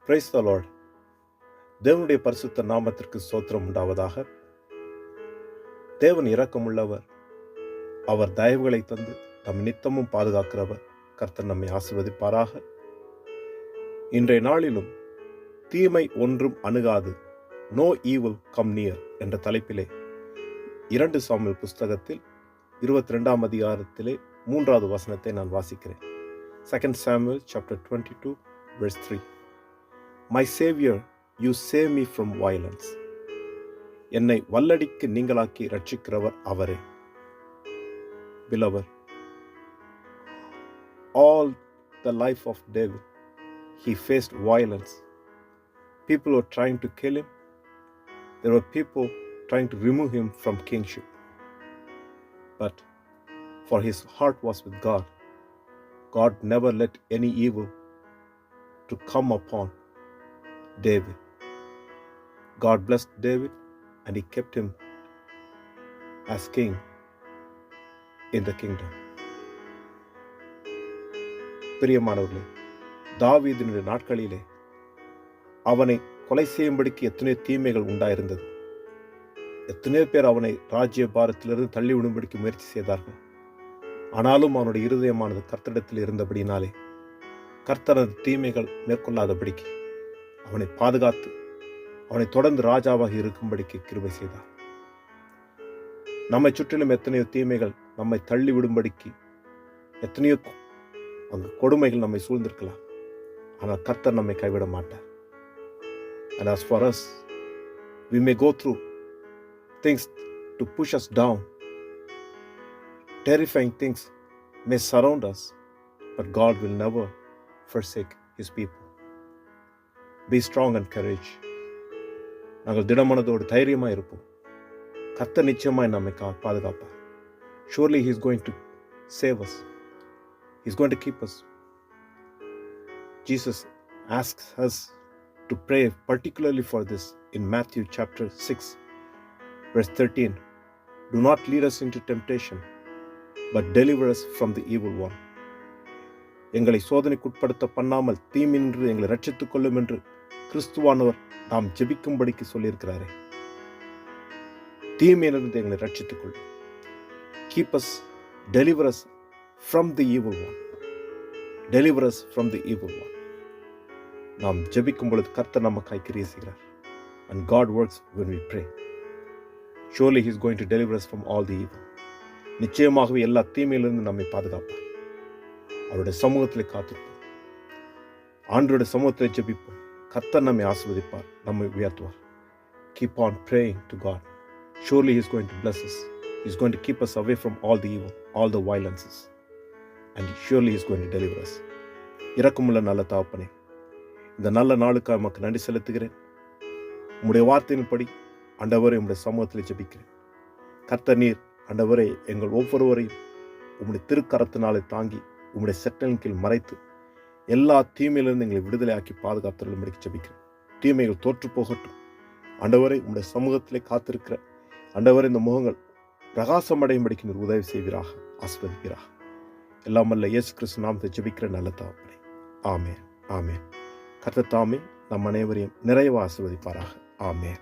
Praise the Lord. தேவனுடைய பரிசுத்த நாமத்திற்கு ஸ்தோத்திரம் உண்டாவதாக. தேவன் இரக்கமுள்ளவர், அவர் தயவுகளை தந்து நம் நித்தமும் பாதுகாக்கிறவர். கர்த்தர் நம்மை ஆசீர்வதிப்பாராக. இன்றைய நாளிலும் தீமை ஒன்றும் அணுகாது, நோ ஈவில் கம் நியர் என்ற தலைப்பிலே 2 சாமுவேல் புஸ்தகத்தில் 22ஆம் அதிகாரத்திலே 3வது வசனத்தை நான் வாசிக்கிறேன். 2 Samuel chapter 22 verse 3. My Savior, you save me from violence. என்னை வல்லடிக்கு நீங்களாக்கி ரட்சிக்கிறவர் அவரே. Beloved, all the life of David, he faced violence. People were trying to kill him. There were people trying to remove him from kingship. But for his heart was with God, God never let any evil to come upon David. God blessed David and he kept him as king in the kingdom. பிரியமானவர்களே, தாவீதினுடைய நாட்களிலே அவனை கொலை செய்யும்படிக்கு எத்தனையோ தீமைகள் உண்டாயிருந்தது. எத்தனையோ பேர் அவனை ராஜ்ய பாரத்திலிருந்து தள்ளி விடும்படிக்கு முயற்சி செய்தார்கள். ஆனாலும் அவனுடைய இருதயமானது கர்த்தரிடத்தில் இருந்தபடினாலே கர்த்தரது தீமைகள் மேற்கொள்ளாதபடிக்கு அவனை பாதுகாத்து அவனை தொடர்ந்து ராஜாவாக இருக்கும்படிக்கு கிருபை செய்தார். நம்மை சுற்றிலும் எத்தனையோ தீமைகள் நம்மை தள்ளி விடும்படிக்கு எத்தனையோ அந்த கொடுமைகள் நம்மை சூழ்ந்திருக்கலாம். ஆனால் கர்த்தர் நம்மை கைவிட மாட்டார். And as for us, we may go through things to push us down. Terrifying things may surround us, but God will never forsake his people. Be strong and courage. நாங்கள் திடமனதோடு தைரியமாக இருப்போம். கர்த்தர் நிச்சயமாய் நம்மை பாதுகாப்பார். Surely he is going to save us. He is going to keep us. Jesus asks us to pray particularly for this in Matthew chapter 6 verse 13. Do not lead us into temptation, but deliver us from the evil one. எங்களை சோதனைக்குட்படுத்த பண்ணாமல் தீமினின்று எங்களை ரட்சித்துக் கொள்ளும் என்று கிறிஸ்துவானவர் நாம் ஜெபிக்கும்படிக்கு சொல்லியிருக்கிறாரே. தீமையிலிருந்து எங்களை ரட்சித்துக் கொள்ளும். Keep us, deliver us from the evil one. Deliver us from the evil one. நாம் ஜெபிக்கும் பொழுது கர்த்தர் நமக்காய் கிரியை செய்கிறார். And God works when we pray. Surely he is going to deliver us from all the evil. நிச்சயமாகவே எல்லா தீமையிலிருந்து நம்மை பாதுகாப்பார். அவருடைய சமூகத்தில் காத்திருப்போம். ஆண்டவருடைய சமூகத்தில் ஜெபிப்போம். கர்த்தர் நம்மை ஆசீர்வதிப்பார், நம்மை உயர்த்துவார். Keep on praying to God. Surely he is going to bless us. He is going to keep us away from all the evil, all the violences. And surely he is going to deliver us. இரக்கமுள்ள நல்ல தகப்பனே, இந்த நல்ல நாளுக்காக நமக்கு நன்றி செலுத்துகிறேன். உம்முடைய வார்த்தையின்படி ஆண்டவரே உம்முடைய சமூகத்தில் ஜெபிக்கிறேன். கர்த்தர் நீர் ஆண்டவரே எங்கள் ஒவ்வொருவரையும் உம்முடைய திருக்கரத்தினாலே தாங்கி உம்முடைய செட்டலின் கீழ் மறைத்து எல்லா தீமையிலிருந்து எங்களை விடுதலை ஆக்கி பாதுகாத்தருளும்படி ஜெபிக்கிறேன். தீமைகள் தோற்று போகட்டும். ஆண்டவரே உம்முடைய சமூகத்திலே காத்திருக்கிற ஆண்டவரே இந்த முகங்கள் பிரகாசம் அடையும்படிக்கு நீர் உதவி செய்வீராக, ஆசீர்வதிப்பீராக. எல்லாம் வல்ல இயேசு கிறிஸ்து நாமத்தை ஜெபிக்கிற நல்ல தகப்பனே. ஆமென், ஆமென். கர்த்தர் தாமே நம் அனைவரையும் நிறைவாக ஆசீர்வதிப்பாராக. ஆமென்.